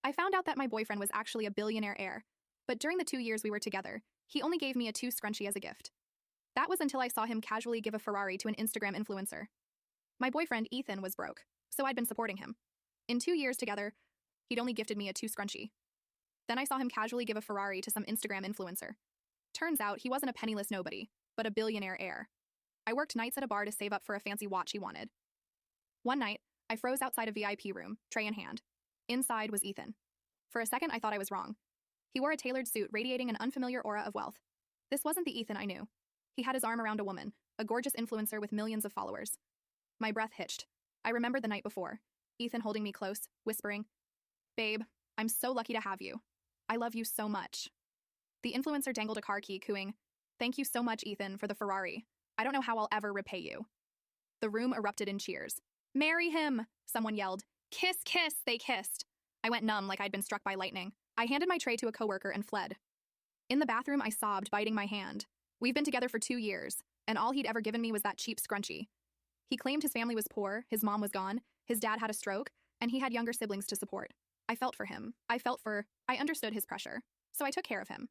I found out that my boyfriend was actually a billionaire heir, but during the 2 years we were together, he only gave me a 2 scrunchie as a gift. That was until I saw him casually give a Ferrari to an Instagram influencer. My boyfriend, Ethan, was broke, so I'd been supporting him. In 2 years together, he'd only gifted me a 2 scrunchie. Then I saw him casually give a Ferrari to some Instagram influencer. Turns out he wasn't a penniless nobody, but a billionaire heir. I worked nights at a bar to save up for a fancy watch he wanted. One night, I froze outside a VIP room, tray in hand. Inside was Ethan. For a second, I thought I was wrong. He wore a tailored suit radiating an unfamiliar aura of wealth. This wasn't the Ethan I knew. He had his arm around a woman, a gorgeous influencer with millions of followers. My breath hitched. I remembered the night before, Ethan holding me close, whispering, "Babe, I'm so lucky to have you. I love you so much." The influencer dangled a car key, cooing, "Thank you so much, Ethan, for the Ferrari. I don't know how I'll ever repay you." The room erupted in cheers. "Marry him!" someone yelled. "Kiss, kiss!" They kissed. I went numb like I'd been struck by lightning. I handed my tray to a coworker and fled. In the bathroom, I sobbed, biting my hand. We've been together for 2 years, and all he'd ever given me was that cheap scrunchie. He claimed his family was poor, his mom was gone, his dad had a stroke, and he had younger siblings to support. I felt for him. I understood his pressure, so I took care of him.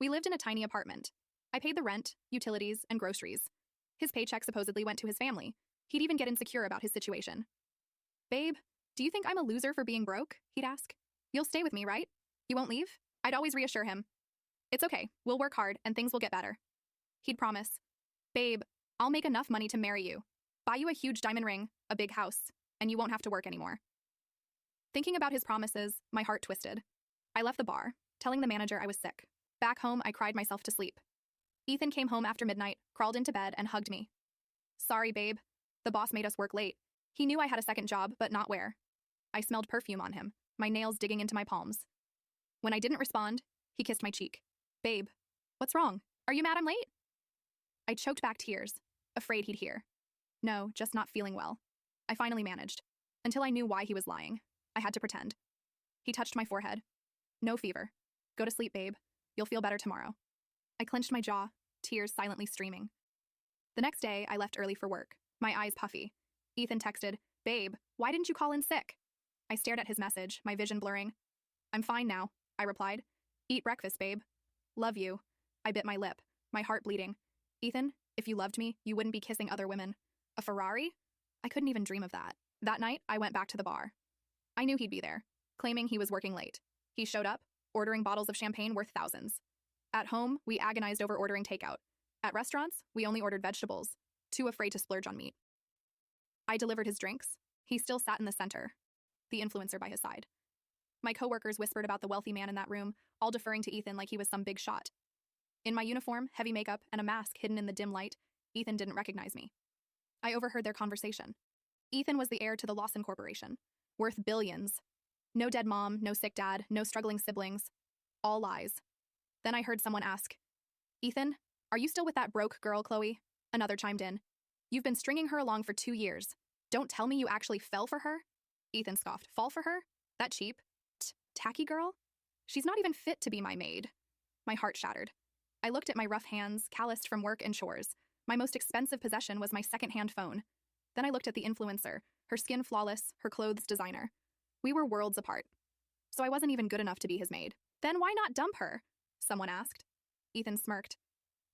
We lived in a tiny apartment. I paid the rent, utilities, and groceries. His paycheck supposedly went to his family. He'd even get insecure about his situation. "Babe, do you think I'm a loser for being broke?" he'd ask. "You'll stay with me, right? You won't leave?" I'd always reassure him. "It's okay, we'll work hard and things will get better." He'd promise, "Babe, I'll make enough money to marry you, buy you a huge diamond ring, a big house, and you won't have to work anymore." Thinking about his promises, my heart twisted. I left the bar, telling the manager I was sick. Back home, I cried myself to sleep. Ethan came home after midnight, crawled into bed, and hugged me. "Sorry, babe. The boss made us work late. He knew I had a second job, but not where." I smelled perfume on him, my nails digging into my palms. When I didn't respond, he kissed my cheek. "Babe, what's wrong? Are you mad I'm late?" I choked back tears, afraid he'd hear. No, just not feeling well. I finally managed. Until I knew why he was lying, I had to pretend. He touched my forehead. "No fever. Go to sleep, babe. You'll feel better tomorrow." I clenched my jaw, tears silently streaming. The next day, I left early for work, my eyes puffy. Ethan texted, "Babe, why didn't you call in sick?" I stared at his message, my vision blurring. "I'm fine now," I replied. "Eat breakfast, babe." "Love you." I bit my lip, my heart bleeding. "Ethan, if you loved me, you wouldn't be kissing other women. A Ferrari? I couldn't even dream of that." That night, I went back to the bar. I knew he'd be there, claiming he was working late. He showed up, ordering bottles of champagne worth thousands. At home, we agonized over ordering takeout. At restaurants, we only ordered vegetables, too afraid to splurge on meat. I delivered his drinks. He still sat in the center, the influencer by his side. My coworkers whispered about the wealthy man in that room, all deferring to Ethan like he was some big shot. In my uniform, heavy makeup, and a mask hidden in the dim light, Ethan didn't recognize me. I overheard their conversation. Ethan was the heir to the Lawson Corporation, worth billions. No dead mom, no sick dad, no struggling siblings. All lies. Then I heard someone ask, "Ethan, are you still with that broke girl, Chloe?" Another chimed in, "You've been stringing her along for 2 years. Don't tell me you actually fell for her?" Ethan scoffed, "Fall for her? That cheap? Tacky girl? She's not even fit to be my maid." My heart shattered. I looked at my rough hands, calloused from work and chores. My most expensive possession was my second-hand phone. Then I looked at the influencer, her skin flawless, her clothes designer. We were worlds apart. So I wasn't even good enough to be his maid. "Then why not dump her?" someone asked. Ethan smirked.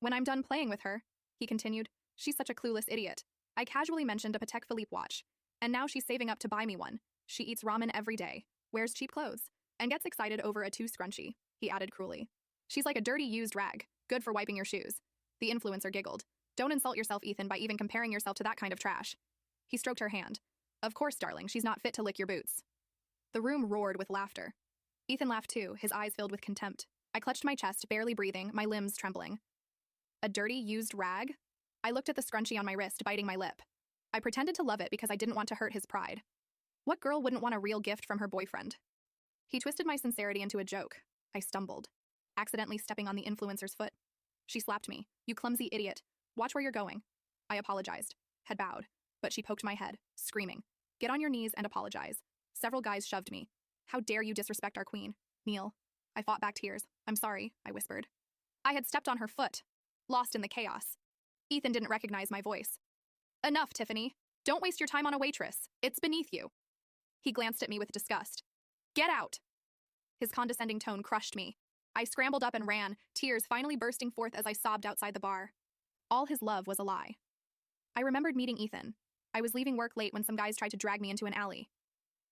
"When I'm done playing with her," he continued, "she's such a clueless idiot. I casually mentioned a Patek Philippe watch, and now she's saving up to buy me one. She eats ramen every day, wears cheap clothes, and gets excited over a 2 scrunchie," he added cruelly. "She's like a dirty used rag, good for wiping your shoes." The influencer giggled. "Don't insult yourself, Ethan, by even comparing yourself to that kind of trash." He stroked her hand. "Of course, darling, she's not fit to lick your boots." The room roared with laughter. Ethan laughed too, his eyes filled with contempt. I clutched my chest, barely breathing, my limbs trembling. A dirty, used rag? I looked at the scrunchie on my wrist, biting my lip. I pretended to love it because I didn't want to hurt his pride. What girl wouldn't want a real gift from her boyfriend? He twisted my sincerity into a joke. I stumbled, accidentally stepping on the influencer's foot. She slapped me. "You clumsy idiot. Watch where you're going." I apologized, had bowed, but she poked my head, screaming, "Get on your knees and apologize." Several guys shoved me. "How dare you disrespect our queen? Kneel." I fought back tears. "I'm sorry," I whispered. I had stepped on her foot, lost in the chaos. Ethan didn't recognize my voice. "Enough, Tiffany. Don't waste your time on a waitress. It's beneath you." He glanced at me with disgust. "Get out." His condescending tone crushed me. I scrambled up and ran, tears finally bursting forth as I sobbed outside the bar. All his love was a lie. I remembered meeting Ethan. I was leaving work late when some guys tried to drag me into an alley.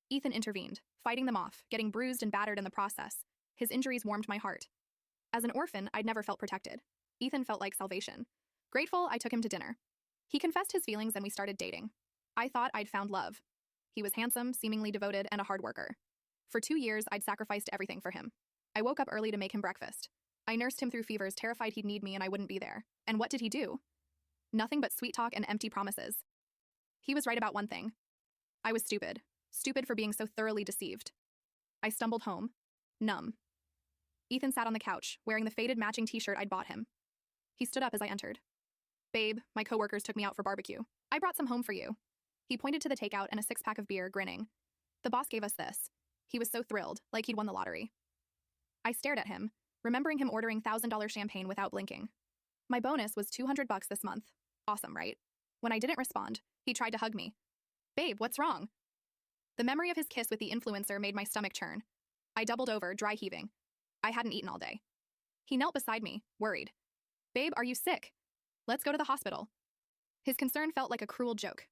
Ethan intervened, fighting them off, getting bruised and battered in the process. His injuries warmed my heart. As an orphan, I'd never felt protected. Ethan felt like salvation. Grateful, I took him to dinner. He confessed his feelings and we started dating. I thought I'd found love. He was handsome, seemingly devoted, and a hard worker. For 2 years, I'd sacrificed everything for him. I woke up early to make him breakfast. I nursed him through fevers, terrified he'd need me and I wouldn't be there. And what did he do? Nothing but sweet talk and empty promises. He was right about one thing. I was stupid. Stupid for being so thoroughly deceived. I stumbled home, numb. Ethan sat on the couch, wearing the faded matching t-shirt I'd bought him. He stood up as I entered. Babe, my coworkers took me out for barbecue. I brought some home for you. He pointed to the takeout and a 6-pack of beer, grinning. The boss gave us this. He was so thrilled, like he'd won the lottery. I stared at him, remembering him ordering $1,000 champagne without blinking. My bonus was $200 this month. Awesome, right? When I didn't respond, he tried to hug me. Babe, what's wrong? The memory of his kiss with the influencer made my stomach churn. I doubled over, dry heaving. I hadn't eaten all day. He knelt beside me, worried. Babe, are you sick? Let's go to the hospital. His concern felt like a cruel joke.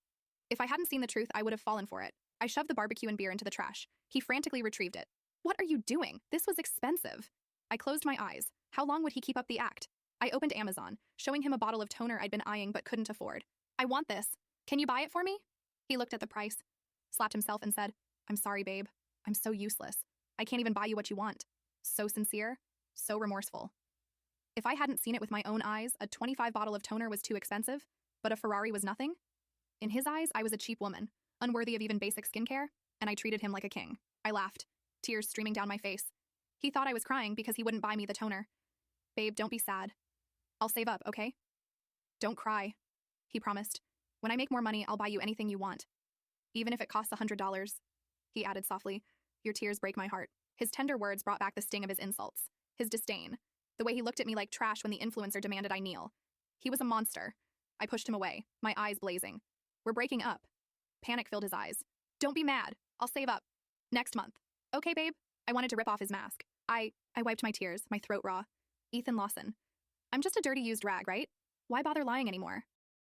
If I hadn't seen the truth, I would have fallen for it. I shoved the barbecue and beer into the trash. He frantically retrieved it. What are you doing? This was expensive. I closed my eyes. How long would he keep up the act? I opened Amazon, showing him a bottle of toner I'd been eyeing but couldn't afford. I want this. Can you buy it for me? He looked at the price, slapped himself and said, I'm sorry, babe. I'm so useless. I can't even buy you what you want. So sincere, so remorseful. If I hadn't seen it with my own eyes, a 25 bottle of toner was too expensive, but a Ferrari was nothing. In his eyes, I was a cheap woman, unworthy of even basic skincare, and I treated him like a king. I laughed, tears streaming down my face. He thought I was crying because he wouldn't buy me the toner. Babe, don't be sad. I'll save up, okay? Don't cry, he promised. When I make more money, I'll buy you anything you want. Even if it costs $100, he added softly. Your tears break my heart. His tender words brought back the sting of his insults, his disdain, the way he looked at me like trash when the influencer demanded I kneel. He was a monster. I pushed him away, my eyes blazing. We're breaking up. Panic filled his eyes. Don't be mad. I'll save up. Next month. Okay, babe? I wanted to rip off his mask. I wiped my tears, my throat raw. Ethan Lawson. I'm just a dirty used rag, right? Why bother lying anymore?